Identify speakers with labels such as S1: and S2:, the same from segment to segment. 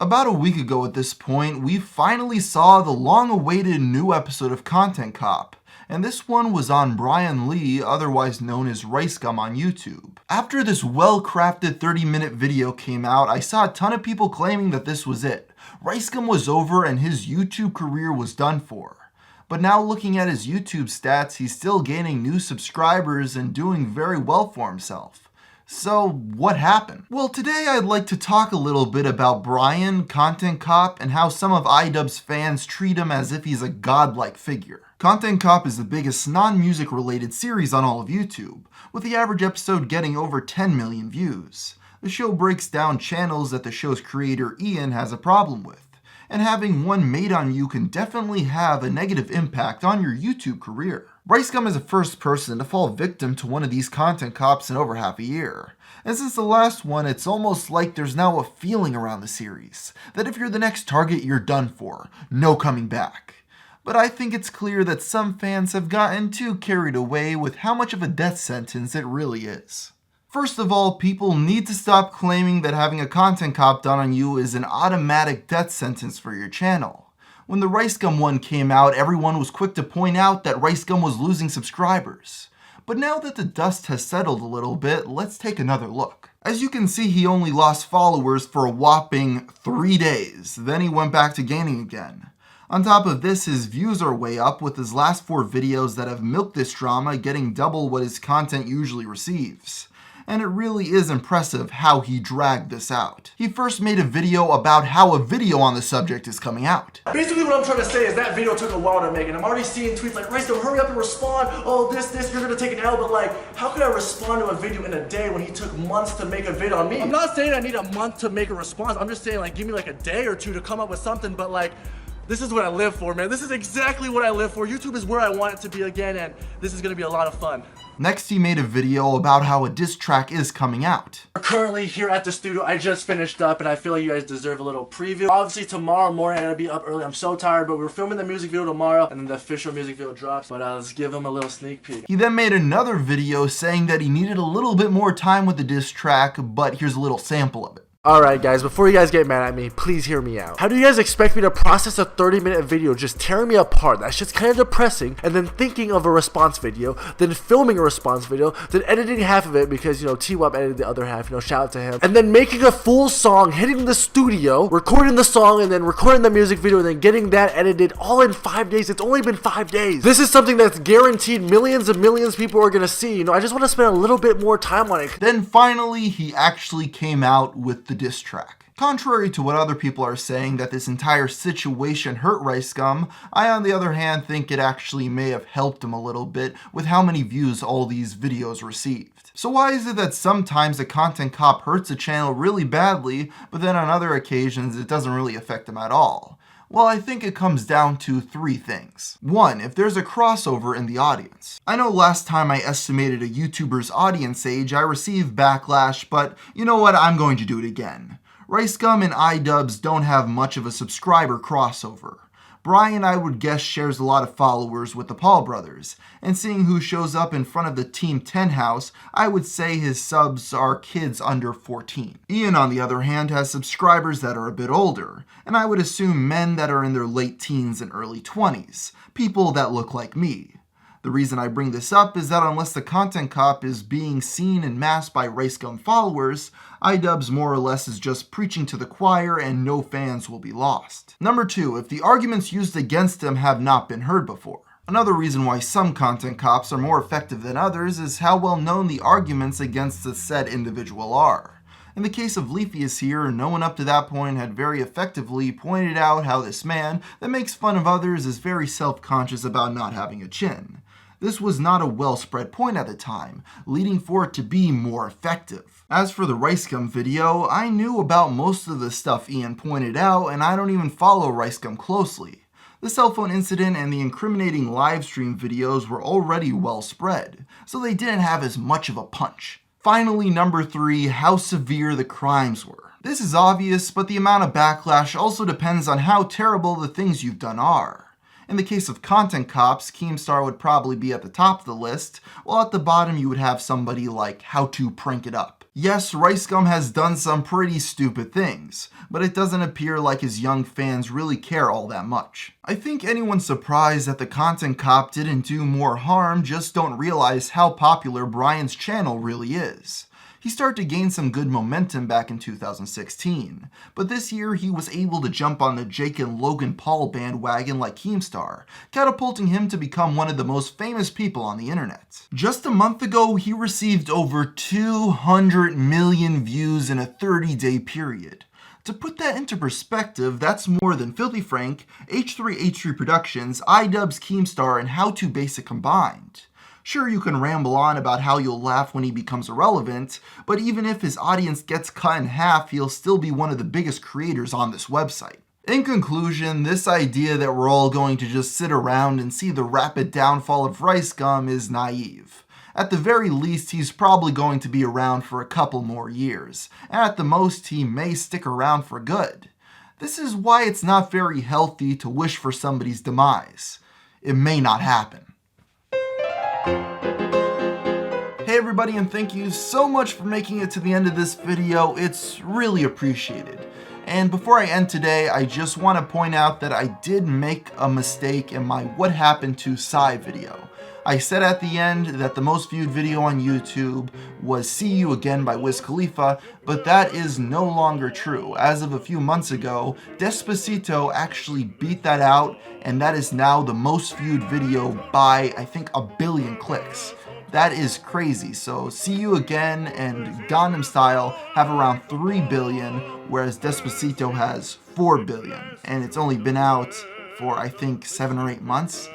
S1: About a week ago at this point, we finally saw the long-awaited new episode of Content Cop, and this one was on Brian Lee, otherwise known as RiceGum on YouTube. After this well-crafted 30-minute video came out, I saw a ton of people claiming that this was it. RiceGum was over and his YouTube career was done for. But now looking at his YouTube stats, he's still gaining new subscribers and doing very well for himself. So what happened? Well, today I'd like to talk a little bit about Brian, Content Cop, and how some of iDubbbz's fans treat him as if he's a godlike figure. Content Cop is the biggest non-music related series on all of YouTube, with the average episode getting over 10 million views. The show breaks down channels that the show's creator Ian has a problem with, and having one made on you can definitely have a negative impact on your YouTube career. RiceGum is the first person to fall victim to one of these Content Cops in over half a year. And since the last one, it's almost like there's now a feeling around the series that if you're the next target, you're done for. No coming back. But I think it's clear that some fans have gotten too carried away with how much of a death sentence it really is. First of all, people need to stop claiming that having a Content Cop done on you is an automatic death sentence for your channel. When the RiceGum one came out, everyone was quick to point out that RiceGum was losing subscribers. But now that the dust has settled a little bit, let's take another look. As you can see, he only lost followers for a whopping 3 days, then he went back to gaining again. On top of this, his views are way up, with his last 4 videos that have milked this drama getting double what his content usually receives. And it really is impressive how he dragged this out. He first made a video about how a video on the subject is coming out.
S2: Basically what I'm trying to say is that video took a while to make, and I'm already seeing tweets like, RiceGum, hurry up and respond, oh this, you're gonna take an L, but like, how could I respond to a video in a day when he took months to make a video on me? I'm not saying I need a month to make a response, I'm just saying like, give me like a day or two to come up with something, but like, this is what I live for, man. This is exactly what I live for. YouTube is where I want it to be again, and this is gonna be a lot of fun.
S1: Next, he made a video about how a diss track is coming out.
S2: We're currently here at the studio. I just finished up, and I feel like you guys deserve a little preview. Obviously, tomorrow morning, I'm gonna be up early. I'm so tired, but we're filming the music video tomorrow, and then the official music video drops. But let's give him a little sneak peek.
S1: He then made another video saying that he needed a little bit more time with the diss track, but here's a little sample of it.
S2: Alright guys, before you guys get mad at me, please hear me out. How do you guys expect me to process a 30-minute video just tearing me apart? That shit's kind of depressing, and then thinking of a response video, then filming a response video, then editing half of it because, T-Wop edited the other half, shout out to him, and then making a full song, hitting the studio, recording the song, and then recording the music video, and then getting that edited all in 5 days. It's only been 5 days. This is something that's guaranteed millions and millions of people are gonna see. I just want to spend a little bit more time on it.
S1: Then finally, he actually came out with the diss track. Contrary to what other people are saying that this entire situation hurt RiceGum, I on the other hand think it actually may have helped him a little bit with how many views all these videos received. So why is it that sometimes a Content Cop hurts a channel really badly, but then on other occasions it doesn't really affect him at all? Well, I think it comes down to 3 things. 1, if there's a crossover in the audience. I know last time I estimated a YouTuber's audience age, I received backlash, but you know what, I'm going to do it again. RiceGum and iDubbbz don't have much of a subscriber crossover. Brian, I would guess, shares a lot of followers with the Paul brothers, and seeing who shows up in front of the Team 10 house, I would say his subs are kids under 14. Ian, on the other hand, has subscribers that are a bit older, and I would assume men that are in their late teens and early 20s, people that look like me. The reason I bring this up is that unless the Content Cop is being seen en masse by RiceGum followers, iDubbbz more or less is just preaching to the choir and no fans will be lost. Number 2, if the arguments used against him have not been heard before. Another reason why some Content Cops are more effective than others is how well known the arguments against the said individual are. In the case of Leafeus here, no one up to that point had very effectively pointed out how this man that makes fun of others is very self-conscious about not having a chin. This was not a well-spread point at the time, leading for it to be more effective. As for the RiceGum video, I knew about most of the stuff Ian pointed out, and I don't even follow RiceGum closely. The cell phone incident and the incriminating livestream videos were already well spread, so they didn't have as much of a punch. Finally, number 3, how severe the crimes were. This is obvious, but the amount of backlash also depends on how terrible the things you've done are. In the case of Content Cops, Keemstar would probably be at the top of the list, while at the bottom you would have somebody like How to Prank It Up. Yes, RiceGum has done some pretty stupid things, but it doesn't appear like his young fans really care all that much. I think anyone surprised that the content cop didn't do more harm just don't realize how popular Brian's channel really is. He started to gain some good momentum back in 2016, but this year he was able to jump on the Jake and Logan Paul bandwagon like Keemstar, catapulting him to become one of the most famous people on the internet. Just a month ago, he received over 200 million views in a 30-day period. To put that into perspective, that's more than Filthy Frank, H3H3 Productions, iDubbbz, Keemstar, and How To Basic combined. Sure, you can ramble on about how you'll laugh when he becomes irrelevant, but even if his audience gets cut in half, he'll still be one of the biggest creators on this website. In conclusion, this idea that we're all going to just sit around and see the rapid downfall of RiceGum is naive. At the very least, he's probably going to be around for a couple more years, and at the most, he may stick around for good. This is why it's not very healthy to wish for somebody's demise. It may not happen. Hey everybody, and thank you so much for making it to the end of this video. It's really appreciated. And before I end today, I just want to point out that I did make a mistake in my What Happened to Psy video. I said at the end that the most viewed video on YouTube was See You Again by Wiz Khalifa, but that is no longer true. As of a few months ago, Despacito actually beat that out, and that is now the most viewed video by, I think, 1 billion clicks. That is crazy. So See You Again and Gangnam Style have around 3 billion, whereas Despacito has 4 billion. And it's only been out for, I think, 7 or 8 months.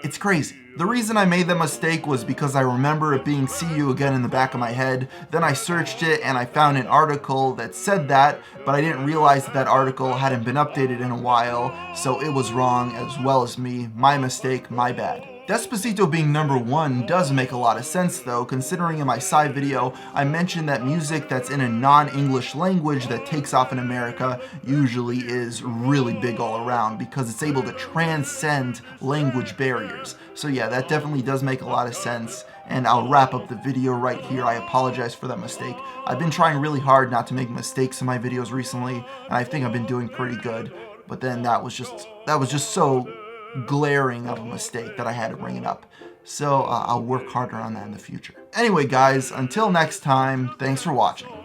S1: It's crazy. The reason I made that mistake was because I remember it being See You Again in the back of my head. Then I searched it and I found an article that said that, but I didn't realize that that article hadn't been updated in a while, so it was wrong as well as me. My mistake, my bad. Despacito being number 1 does make a lot of sense though, considering in my side video I mentioned that music that's in a non-English language that takes off in America usually is really big all around because it's able to transcend language barriers. So yeah, that definitely does make a lot of sense, and I'll wrap up the video right here. I apologize for that mistake. I've been trying really hard not to make mistakes in my videos recently, and I think I've been doing pretty good, but then that was just so glaring of a mistake that I had to bring it up. So I'll work harder on that in the future. Anyway guys, until next time, thanks for watching.